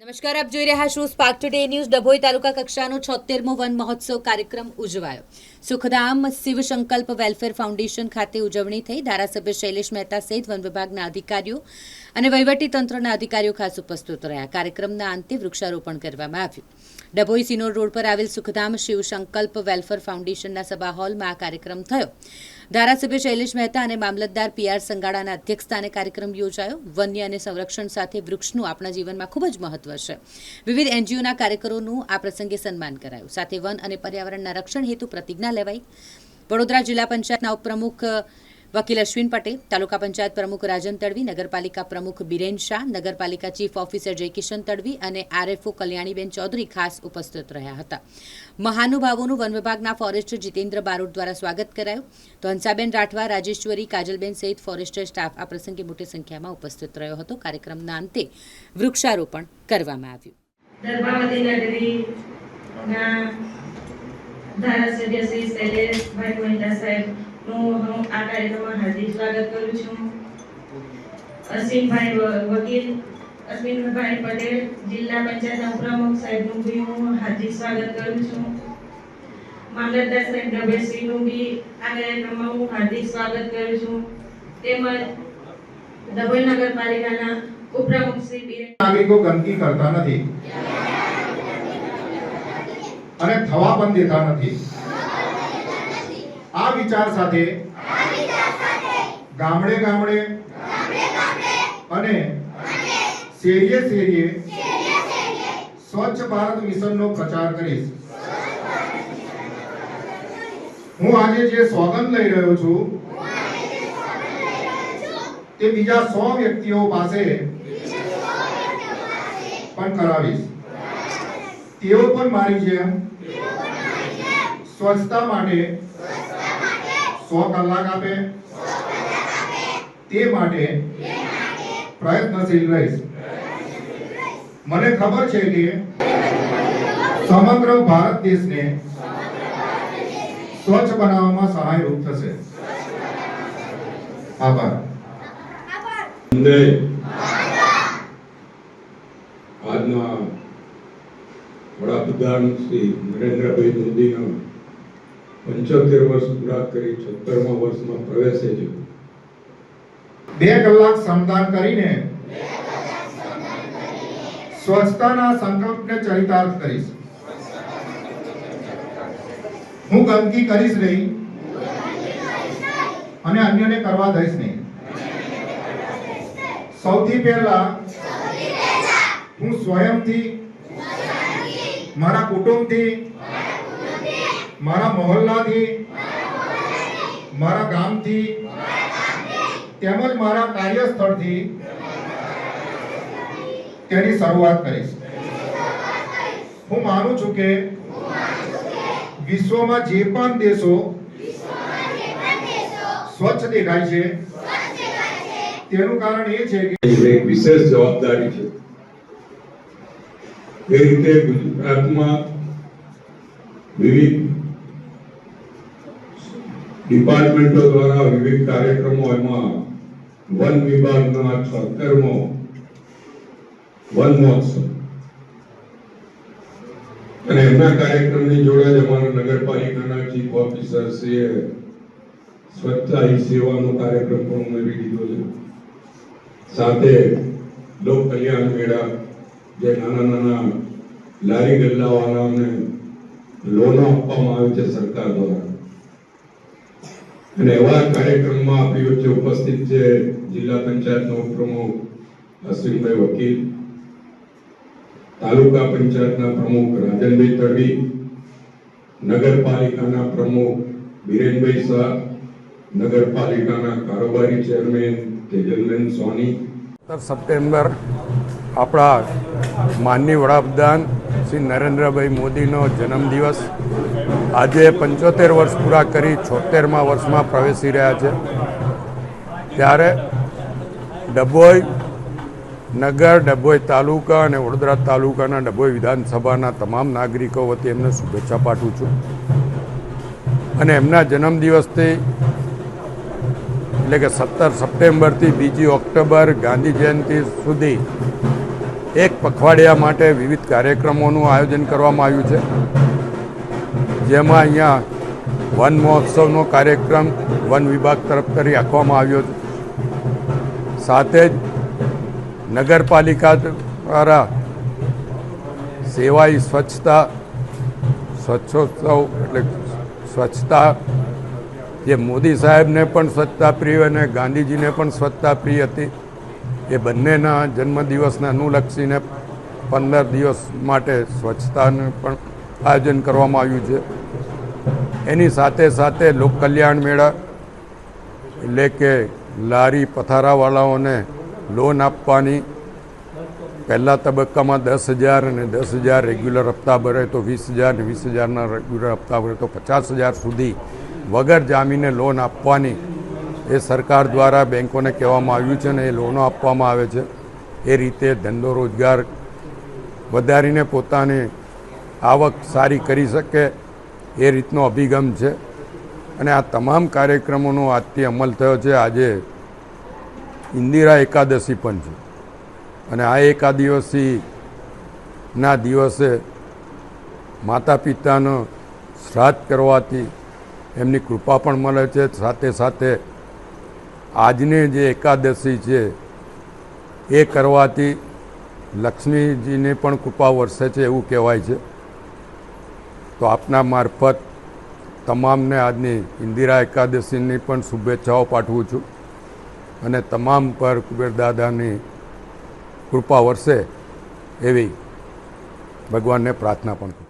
નમસ્કાર, આપ જોઈ રહ્યા છો સ્પાર્ક ટુડે ન્યૂઝ. ડભોઈ તાલુકા કક્ષાનો 76મો વન મહોત્સવ કાર્યક્રમ ઉજવાયો. સુખધામ શિવ સંકલ્પ વેલફેર ફાઉન્ડેશન ખાતે ઉજવણી થઈ. ધારાસભ્ય શૈલેષ મહેતા સહિત વન વિભાગના અધિકારીઓ અને વહીવટી તંત્રના અધિકારીઓ ખાસ ઉપસ્થિત રહ્યા. કાર્યક્રમના અંતે વૃક્ષારોપણ કરવામાં આવ્યું. ડભોઈ સિનોર રોડ પર આવેલ સુખધામ શિવ સંકલ્પ વેલફેર ફાઉન્ડેશનના સભા હોલમાં આ કાર્યક્રમ થયો. ધારાસભ્ય શૈલેષ મહેતા અને મામલતદાર પીઆર સંગાડાના અધ્યક્ષસ્થાને કાર્યક્રમ યોજાયો. વન્ય અને સંરક્ષણ સાથે વૃક્ષનું આપણા જીવનમાં ખૂબ જ મહત્વ છે. વિવિધ એનજીઓના કાર્યકરોનું આ પ્રસંગે સન્માન કરાયું. સાથે વન અને પર્યાવરણના રક્ષણ હેતુ પ્રતિજ્ઞા લેવાઈ. વડોદરા જિલ્લા પંચાયતના ઉપપ્રમુખ વકીલ અશ્વિન પટેલ, તાલુકા પંચાયત પ્રમુખ રાજન તડવી, નગરપાલિકા પ્રમુખ બિરેન શાહ, નગરપાલિકા ચીફ ઓફિસર જયકિશન તડવી અને આરએફઓ કલ્યાણીબેન ચૌધરી ખાસ ઉપસ્થિત રહ્યા હતા. મહાનુભાવોનું વન વિભાગના ફોરેસ્ટર જીતેન્દ્ર બારોટ દ્વારા સ્વાગત કરાયું. તો હંસાબેન રાઠવા, રાજેશ્વરી, કાજલબેન સહિત ફોરેસ્ટર સ્ટાફ આ પ્રસંગે મોટી સંખ્યામાં ઉપસ્થિત રહ્યો હતો. કાર્યક્રમના અંતે વૃક્ષારોપણ કરવામાં આવ્યું. દર્ભાવતી નગરીના ધારાસભ્ય શ્રી શૈલેષભાઈ મહેતા સાહેબનું હું આ કાર્યક્રમમાં હાર્દિક સ્વાગત કરું છું. અશ્વિનભાઈ પટેલ, જિલ્લા પંચાયતના ઉપપ્રમુખ સાહેબનું બી હું હાર્દિક સ્વાગત કરું છું. મામલતદાર સાહેબ ડભેશ્રીનું બી આ કાર્યક્રમમાં હું હાર્દિક સ્વાગત કરું છું. તેમજ ડભોઈ નગરપાલિકાના ઉપપ્રમુખ શ્રી નાગરિકો ગંદકી કરતા નથી અને થવા પણ દેતા નથી. આ વિચાર સાથે ગામડે ગામડે અને શેરીએ શેરીએ સ્વચ્છ ભારત મિશનનો પ્રચાર કરીશ. હું આજે જે સોગંદ લઈ રહ્યો છું તે બીજા 100 વ્યક્તિઓ પાસે પણ કરાવીશ. તેઓ પણ મારી જેમ સ્વચ્છતા માટે 100 કલાક આપે તે માટે પ્રયત્નશીલ રહીશ. મને ખબર છે કે સમગ્ર ભારત દેશને સ્વચ્છ બનાવવામાં સહાયરૂપ થશે. આભાર. આજના વડાપ્રધાન શ્રી નરેન્દ્રભાઈ મોદીના 75 વર્ષ પૂરા કરી 76મા વર્ષમાં પ્રવેશે છે. 2 કલાક શ્રમદાન કરીને સ્વચ્છતાના સંકલ્પને ચરિતાર્થ કરીશ. હું ગંદકી કરીશ નહીં અને અન્યને કરવા દઈશ નહીં. સૌથી પહેલા હું સ્વયંથી, મારા કુટુંબથી, મારા મહોલ્લાથી, મારા ગામથી તેમજ મારા કાર્યસ્થળથી તેની શરૂઆત કરીશ. હું માનું છું કે વિશ્વમાં જે પણ દેશો સ્વચ્છ દેખાય છે તેનું કારણ એ છે કે એક વિશેષ જવાબદારી છે. એ રીતે ગુજરાતમાં વિવિધ ડિપાર્ટમેન્ટો દ્વારા વિવિધ કાર્યક્રમો, એમાં વન વિભાગના 76મો વન મહોત્સવ અને એમના કાર્યક્રમની જોડે જ અમારા નગરપાલિકાના ચીફ ઓફિસર શ્રીએ સ્વચ્છતા હી સેવાનો કાર્યક્રમ પણ ઉમેરી દીધો છે. સાથે લોક કલ્યાણ મેળા, જે નાના નાના લારી ગલ્લાવાળાઓને લોનો આપવામાં આવે છે સરકાર દ્વારા, અને એવા કાર્યક્રમમાં આપણી વચ્ચે ઉપસ્થિત છે જિલ્લા પંચાયતના ઉપપ્રમુખ અશ્વિનભાઈ વકીલ, તાલુકા પંચાયતના પ્રમુખ રાજનભાઈ તડવી, નગરપાલિકાના પ્રમુખ બિરેનભાઈ શાહ, નગરપાલિકાના કારોબારી ચેરમેન તેજલબેન સોની. 17 સપ્ટેમ્બર આપણા માનનીય વડાપ્રધાન શ્રી નરેન્દ્રભાઈ મોદીનો જન્મદિવસ. આજે 75 વર્ષ પૂરા કરી 76મા વર્ષમાં પ્રવેશી રહ્યા છે. ત્યારે ડભોઈ નગર, ડભોઈ તાલુકા અને વડોદરા તાલુકાના ડભોઈ વિધાનસભાના તમામ નાગરિકો વતી એમને શુભેચ્છા પાઠવું છું. અને એમના જન્મદિવસથી એટલે કે 17 સપ્ટેમ્બરથી 2 ઓક્ટોબર ગાંધી જયંતિ સુધી એક પખવાડિયા માટે વિવિધ કાર્યક્રમોનું આયોજન કરવામાં આવ્યું છે, જેમાં અહીંયા વન મહોત્સવનો કાર્યક્રમ વન વિભાગ તરફથી રાખવામાં આવ્યો છે. સાથે જ નગરપાલિકા દ્વારા સેવાઈ સ્વચ્છોત્સવ એટલે સ્વચ્છતા જે મોદી સાહેબને પણ સ્વચ્છતા પ્રિય અને ગાંધીજીને પણ સ્વચ્છતા પ્રિય હતી, એ બંનેના જન્મદિવસને અનુલક્ષીને 15 દિવસ માટે સ્વચ્છતાનું પણ આયોજન કરવામાં આવ્યું છે. એની સાથે સાથે લોકકલ્યાણ મેળા એટલે કે લારી પથારાવાળાઓને લોન આપવાની, પહેલા તબક્કામાં 10,000 અને 10,000 રેગ્યુલર હપ્તા ભરે તો 20,000 અને 20,000ના રેગ્યુલર હપ્તા ભરે તો 50,000 સુધી વગર જામીને લોન આપવાની એ સરકાર દ્વારા બેંકોને કહેવામાં આવ્યું છે અને એ લોનો આપવામાં આવે છે. એ રીતે ધંધો રોજગાર વધારીને પોતાની આવક સારી કરી શકે એ રીતનો અભિગમ છે. અને આ તમામ કાર્યક્રમોનો આજથી અમલ થયો છે. આજે ઇન્દિરા એકાદશી પણ છે અને આ એકાદશીના દિવસે માતા પિતાનો શ્રાદ્ધ કરવાથી એમની કૃપા પણ મળે છે. સાથે સાથે આજની જે એકાદશી છે એ કરવાથી લક્ષ્મીજીને પણ કૃપા વરસે છે એવું કહેવાય છે. તો આપના મારફત તમામને આજની ઇન્દિરા એકાદશીની પણ શુભેચ્છાઓ પાઠવું છું અને તમામ પર કુબેર દાદાની કૃપા વરસે એવી ભગવાનને પ્રાર્થના પણ કરું.